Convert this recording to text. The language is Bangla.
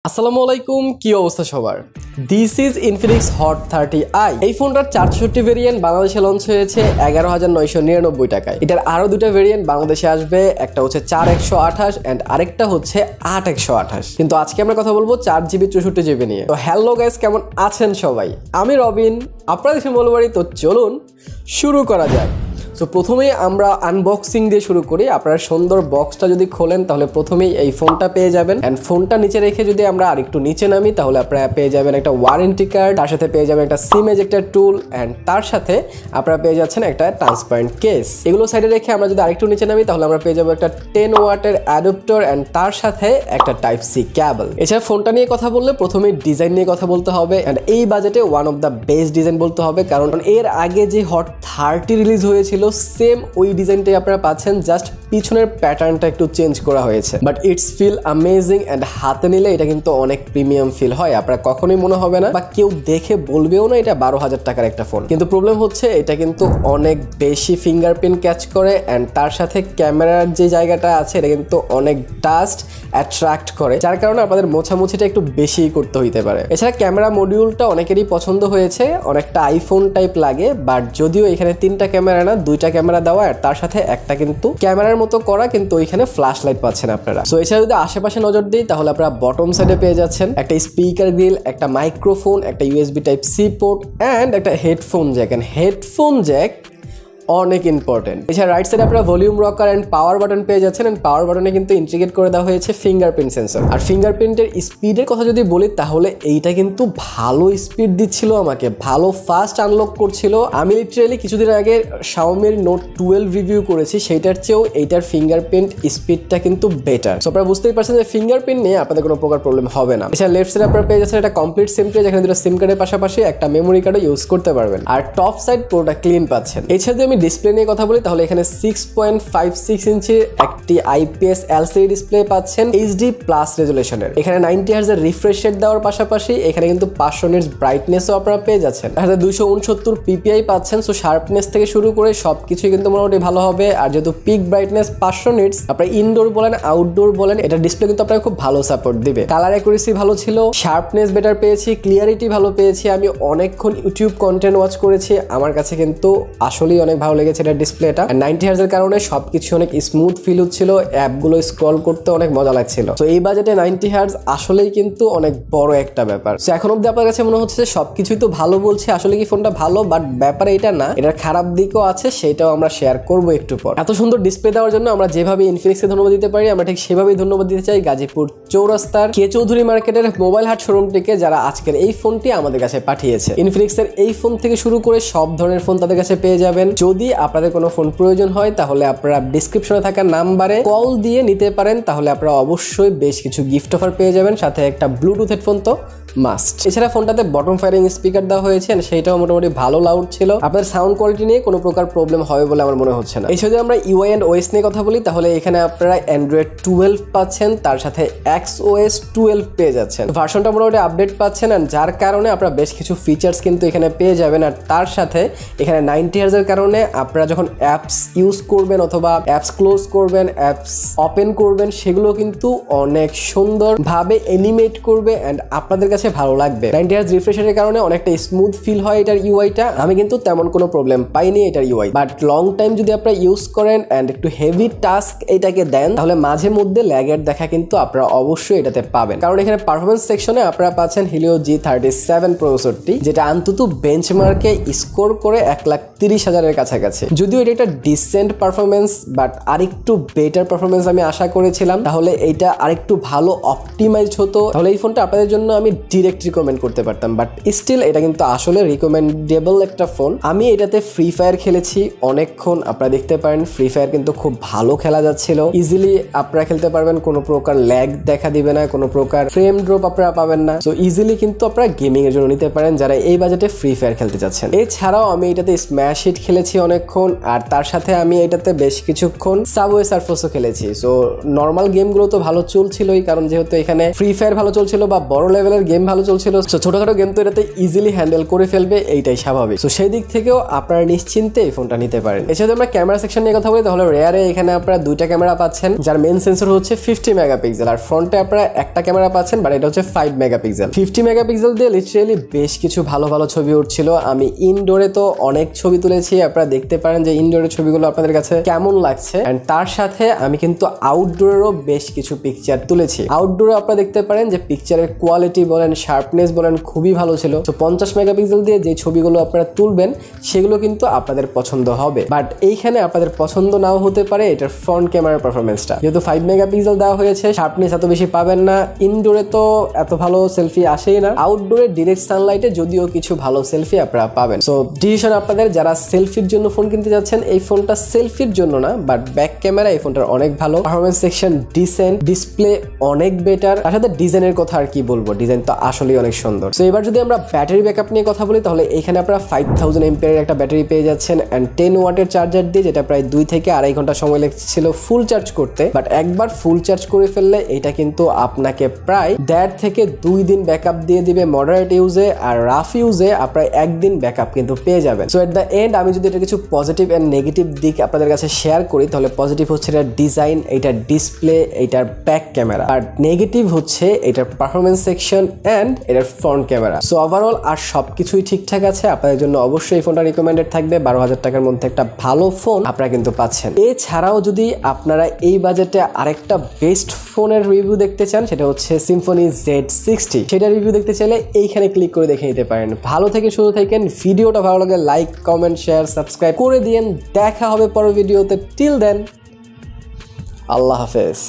আসসালামু আলাইকুম, কি অবস্থা সবার? This is Infinix hot 30i। এই ফোনটার 464 ভেরিয়েন্ট বাংলাদেশে লঞ্চ হয়েছে 11,999 টাকায়। এটার আরো দুটো ভেরিয়েন্ট বাংলাদেশে আসবে, একটা হচ্ছে 4128 এন্ড আরেকটা হচ্ছে 8128। কিন্তু আজকে আমরা কথা বলবো 4GB 64GB নিয়ে। তো হ্যালো গাইস, কেমন আছেন সবাই? আমি রবিন, আপনারা দেখছেন বাড়ি। তো চলুন শুরু করা যাক। তো প্রথমেই আমরা আনবক্সিং দিয়ে শুরু করি। আপনারা সুন্দর বক্সটা যদি খোলেন তাহলে প্রথমেই এই ফোনটা পেয়ে যাবেন, এন্ড ফোনটা নিচে রেখে যদি আমরা আরেকটু নিচে নামি তাহলে আপনারা পেয়ে যাবেন একটা ওয়ারেন্টি কার্ড, তার সাথে পেয়ে যাবেন একটা সিম এজেক্টর টুল, এন্ড তার সাথে আপনারা পেয়ে যাচ্ছেন একটা ট্রান্সপারেন্ট কেস। এগুলো সাইডে রেখে আমরা যদি আরেকটু নিচে নামি তাহলে আমরা পেয়ে যাবো একটা 10 ওয়াটের অ্যাডাপ্টার, এন্ড তার সাথে একটা টাইপ সি কেবল। এছাড়া ফোনটা নিয়ে কথা বললে প্রথমেই ডিজাইন নিয়ে কথা বলতে হবে, এন্ড এই বাজেটে one of the best design বলতে হবে, কারণ এর আগে যে হট 30 রিলিজ হয়েছিল সেম ওই ডিজাইনটাই আপনারা পাচ্ছেন, জাস্ট পিছনের প্যাটার্নটা একটু চেঞ্জ করা হয়েছে। But it's feel amazing, and হাতে নিলে এটা কিন্তু অনেক প্রিমিয়াম ফিল হয়। আপনারা কখনোই মনে হবে না বা কেউ দেখে বলবেও না এটা 12,000 টাকার একটা ফোন। কিন্তু প্রবলেম হচ্ছে এটা কিন্তু অনেক বেশি ফিঙ্গারপ্রিন্ট ক্যাচ করে, এন্ড তার সাথে ক্যামেরার যে জায়গাটা আছে এটা কিন্তু অনেক ডাস্ট অ্যাট্রাক্ট করে, যার কারণে আপনাদের মোছামুছিটা একটু বেশি করতে হইতে পারে। এছাড়া ক্যামেরা মডিউলটা অনেকেরই পছন্দ হয়েছে, অনেকটা আইফোন টাইপ লাগে, বাট যদিও এখানে 3টা ক্যামেরা না 2টা ক্যামেরা দেওয়া, আর তার সাথে একটা কিন্তু ক্যামেরার মতো করা, কিন্তু ওইখানে ফ্ল্যাশ লাইট পাচ্ছেন আপনারা। সো এছাড়া যদি আশেপাশে নজর দিই তাহলে আপনারা বটম সাইডে পেয়ে যাচ্ছেন একটা স্পিকার গ্রিল, একটা মাইক্রোফোন, একটা USB type C port, and একটা headphone jack. And headphone jack অনেক ইম্পর্টেন্ট। এছাড়া রাইট সাইডে আপনারা volume rocker and power button পেয়ে যাচ্ছেন, এন্ড পাওয়ার বাটনে কিন্তু ইন্টিগ্রেট করে দেওয়া হয়েছে ফিঙ্গারপ্রিন্ট সেন্সর। আর ফিঙ্গারপ্রিন্টের স্পিডের কথা যদি বলি তাহলে এইটা কিন্তু ভালো স্পিড দিচ্ছিল, আমাকে ভালো ফাস্ট আনলক করছিল। আমি লিটারালি কিছুদিন আগে শাওমির নোট 12 রিভিউ করেছি, সেইটার চেয়েও এইটার ফিঙ্গারপ্রিন্ট স্পিডটা কিন্তু বেটার। সো আপনারা বুঝতেই পারছেন যে ফিঙ্গারপ্রিন্ট নিয়ে আপনাদের কোনো প্রকার প্রবলেম হবে না। এছাড়া লেফট সাইডে আপনারা পেয়ে যাচ্ছেন একটা কমপ্লিট সিম ট্রে, যেখানে দুটো সিম কার্ডের পাশাপাশি একটা মেমোরি কার্ডও ইউজ করতে পারবেন। আর টপ সাইড পুরোটা ক্লিন পাচ্ছেন। এছাড়া আমি ডিসপ্লে নিয়ে কথা বলি তাহলে এখানে 6.56 ইঞ্চির একটি আইপিএস এলসিডি ডিসপ্লে পাচ্ছেন এইচডি প্লাস রেজুলেশনের। এখানে 90 হার্জ এর রিফ্রেশ রেট দেওয়ার পাশাপাশি এখানে কিন্তু 500 নিটস ব্রাইটনেসও আপনারা পেয়ে যাচ্ছেন। আর 269 পিপিআই পাচ্ছেন। সো শার্পনেস থেকে শুরু করে সবকিছুই কিন্তু মোটামুটি ভালো হবে। আর যেহেতু পিক ব্রাইটনেস 500 নিটস, আপনারা ইনডোর বলেন আউটডোর বলেন এটা ডিসপ্লে কিন্তু আপনারা খুব ভালো সাপোর্ট দিবে। কালার অ্যাকুরেসি ভালো ছিল, শার্পনেস বেটার পেয়েছি, ক্লিয়ারিটি ভালো পেয়েছি। আমি অনেকক্ষণ ইউটিউব কন্টেন্ট ওয়াচ করেছি, আমার কাছে কিন্তু আসলেই অনেক ভালো লেগেছে এটা ডিসপ্লেটা। 90 হার্জ এর কারণে সবকিছু অনেক স্মুথ ফিল হচ্ছিল, অ্যাপগুলো স্ক্রল করতে অনেক মজা লাগছিল। তো এই বাজেটে 90 হার্জ আসলেই কিন্তু অনেক বড় একটা ব্যাপার। তো এখন অব্দি আপনার কাছে মনে হচ্ছে যে সবকিছুই তো ভালো বলছে, আসলে কি ফোনটা ভালো? বাট ব্যাপারে এটা না, এটার খারাপ দিকও আছে, সেটাও আমরা শেয়ার করবো একটু পর। এত সুন্দর ডিসপ্লে দেওয়ার জন্য আমরা যেভাবে ইনফিনিক্সকে ধন্যবাদ দিতে পারি, আমরা ঠিক সেভাবেই ধন্যবাদ দিতে চাই গাজীপুর চৌরাস্তার কে চৌধুরী মার্কেটের মোবাইল হাট শোরুমটিকে, যারা আজকের এই ফোনটি আমাদের কাছে পাঠিয়েছে। ইনফিনিক্সের এই ফোন থেকে শুরু করে সব ধরনের ফোন তাদের কাছে পেয়ে যাবেন। যদি আপনাদের কোনো ফোন প্রয়োজন হয় তাহলে আপনারা ডিসক্রিপশনে থাকা নাম্বারে কল দিয়ে নিতে পারেন, তাহলে আপনারা অবশ্যই বেশ কিছু গিফট অফার পেয়ে যাবেন, সাথে একটা ব্লুটুথ হেডফোন তো মাস্ট। এছাড়া ফোনটাতে বটম ফায়ারিং স্পিকার দেওয়া হয়েছে, সেইটাও মোটামুটি ভালো লাউড ছিল। আপনার সাউন্ড কোয়ালিটি নিয়ে কোনো প্রকার প্রবলেম হবে বলে আমার মনে হচ্ছে না। এছাড়া যদি আমরা ইউআই এন্ড ওএস নিয়ে কথা বলি তাহলে এখানে আপনারা অ্যান্ড্রয়েড 12 পাচ্ছেন, তার সাথে XOS 12 পেয়ে যাচ্ছেন। ভার্সনটা মোটামুটি আপডেট পাচ্ছেন, আর যার কারণে আপনারা বেশ কিছু ফিচার্স কিন্তু এখানে পেয়ে যাবেন। আর তার সাথে এখানে 90 হার্জ এর কারণে আপনারা যখন অ্যাপস ইউজ করবেন অথবা অ্যাপস ক্লোজ করবেন, অ্যাপস ওপেন করবেন, সেগুলো কিন্তু অনেক সুন্দরভাবে অ্যানিমেট করবে, এন্ড আপনাদের কাছে ভালো লাগবে। 90 হার্জ রিফ্রেশের কারণে অনেকটা স্মুথ ফিল হয় এটার ইউআইটা। আমি কিন্তু তেমন কোনো প্রবলেম পাইনি এটার ইউআই, বাট লং টাইম যদি আপনারা ইউজ করেন এন্ড একটু হেভি টাস্ক এটাকে দেন তাহলে মাঝে মধ্যে ল্যাগের দেখা কিন্তু আপনারা অবশ্যই এটাতে পাবেন। কারণ এখানে পারফরমেন্স সেকশনে আপনারা পাচ্ছেন হিলিও G37 প্রসেসরটি, যেটা অন্তত বেঞ্চমার্কে স্কোর করে 1,30,000 কাছাকাছি। যদিও এটা একটা ডিসেন্ট পারফরমেন্স, বাট আরেকটু বেটার পারফরমেন্স আমি আশা করেছিলাম, তাহলে এইটা আরেকটু ভালো অপটিমাইজড হতো, তাহলে এই ফোনটা আপনাদের জন্য আমি ডিরেক্ট রিকমেন্ড করতে পারতাম। বাট স্টিল এটা কিন্তু আসলে রিকমেন্ডেবল একটা ফোন। আমি এটাতে ফ্রি ফায়ার খেলেছি অনেকক্ষণ, আপনারা দেখতে পারেন ফ্রি ফায়ার কিন্তু খুব ভালো খেলা যাচ্ছিল। ইজিলি আপনারা খেলতে পারবেন, কোনো প্রকার ল্যাগ দেখা দিবে না, কোনো প্রকার ফ্রেম ড্রপ আপনারা পাবেন না। সো ইজিলি কিন্তু আপনারা গেমিং এর জন্য নিতে পারেন যারা এই বাজেটে ফ্রি ফায়ার খেলতে যাচ্ছেন। এছাড়াও আমি এটাতে স্ম্যাশ হিট খেলেছি অনেকক্ষণ, আর তার সাথে আমি এটাতে বেশ কিছুক্ষণ সাবওয়ে সার্ফাসও খেলেছি। সো নর্মাল গেমগুলো তো ভালো চলছিলই, কারণ যেহেতু এখানে ফ্রি ফায়ার ভালো চলছিল বা বড় লেভেলের গেম গেম ভালো চলছিল, সো ছোটখাটো গেম তো এটাতে ইজিলি হ্যান্ডেল করে ফেলবে, এইটাই স্বাভাবিক। তো সেই দিক থেকেও আপনারা নিশ্চিন্তে এই ফোনটা নিতে পারেন। এছাড়া আমরা ক্যামেরা সেকশন নিয়ে কথা বলি তাহলে রেয়ারে এখানে আপনারা দুইটা ক্যামেরা পাচ্ছেন, যার মেইন সেন্সর হচ্ছে 50 মেগাপিক্সেল, আর ফ্রন্টে আপনারা একটা ক্যামেরা পাচ্ছেন, বাট এটা হচ্ছে 5 মেগাপিক্সেল। 50 মেগাপিক্সেল দিয়ে লিটারালি বেশ কিছু ভালো ভালো ছবি উঠছিল। আমি ইনডোরে তো অনেক ছবি তুলেছি, আপনারা দেখতে পারেন যে ইনডোরের ছবিগুলো আপনাদের কাছে কেমন লাগছে। এন্ড তার সাথে আমি কিন্তু আউটডোরেরও বেশ কিছু পিকচার তুলেছি। আউটডোরে আপনারা দেখতে পারেন যে পিকচারের কোয়ালিটি বলেন, শার্পনেস বলেন, খুবই ভালো ছিল। তো 50 মেগাপিক্সেল দিয়ে যে ছবিগুলো আপনারা তুলবেন সেগুলো কিন্তু আপনাদের পছন্দ হবে, বাট এইখানে আপনাদের পছন্দ নাও হতে পারে এটার ফ্রন্ট ক্যামেরার পারফরমেন্সটা। যেহেতু 5 মেগাপিক্সেল দেওয়া হয়েছে, শার্পনেস এত বেশি পাবেন না। ইনডোরে তো এত ভালো সেলফি আসেই না, আউটডোরে ডিরেক্ট সানলাইটে যদিও কিছু ভালো সেলফি আপনারা পাবেন। সো ডিসিশন আপনাদের। যারা সেলফির জন্য ফোন কিনতে যাচ্ছেন, এই ফোনটা সেলফির জন্য না, বাট ব্যাক ক্যামেরা এই ফোনটার অনেক ভালো, পারফরমেন্স সেকশন ডিসেন্ট, ডিসপ্লে অনেক বেটার, তার সাথে ডিজাইনের কথা আর কি বলবো, ডিজাইন তো আসলেই অনেক সুন্দর। সো এবার যদি আমরা ব্যাটারি ব্যাকআপ নিয়ে কথা বলি তাহলে এখানে আপনারা 5000 এমপিআর একটা ব্যাটারি পেয়ে যাচ্ছেন এন্ড 10 ওয়াটের চার্জার দিয়ে, যেটা প্রায় 2 থেকে আড়াই ঘন্টা সময় লেগেছিল ফুল চার্জ করতে। বাট একবার ফুল চার্জ করে ফেললে এটা কিন্তু আপনাকে প্রায় 1.5 থেকে 2 দিন ব্যাকআপ দিয়ে দিবে মডারেট ইউজে, আর রাফ ইউজে আপনারা একদিন ব্যাকআপ কিন্তু পেয়ে যাবেন। সো এট দ্য এন্ড আমি যদি এটা কিছু পজিটিভ এন্ড নেগেটিভ দিক আপনাদের কাছে শেয়ার করি তাহলে পজিটিভ হচ্ছে এটার ডিজাইন, এটার ডিসপ্লে, এটার ব্যাক ক্যামেরা, আর নেগেটিভ হচ্ছে এটার পারফরমেন্স সেকশন এন্ড এটার ফ্রন্ট ক্যামেরা। সো ওভারঅল আর সবকিছুই ঠিকঠাক আছে। আপনাদের জন্য অবশ্যই এই ফোনটা রিকমেন্ডেড থাকবে। 12,000 টাকার মধ্যে একটা ভালো ফোন আপনারা কিন্তু পাচ্ছেন। এছাড়াও যদি আপনারা এই বাজেটে আরেকটা বেস্ট ফোনের রিভিউ দেখতে চান, সেটা হচ্ছে সিম্ফনি Z60, সেটা রিভিউ দেখতে চাইলে এইখানে ক্লিক করে দেখে নিতে পারেন। ভালো থেকে শুরু থাকেন, ভিডিওটা ভালো লাগে লাইক, কমেন্ট, শেয়ার, সাবস্ক্রাইব করে দিয়েন। দেখা হবে পরের ভিডিওতে। টিল দেন, আল্লাহ হাফেজ।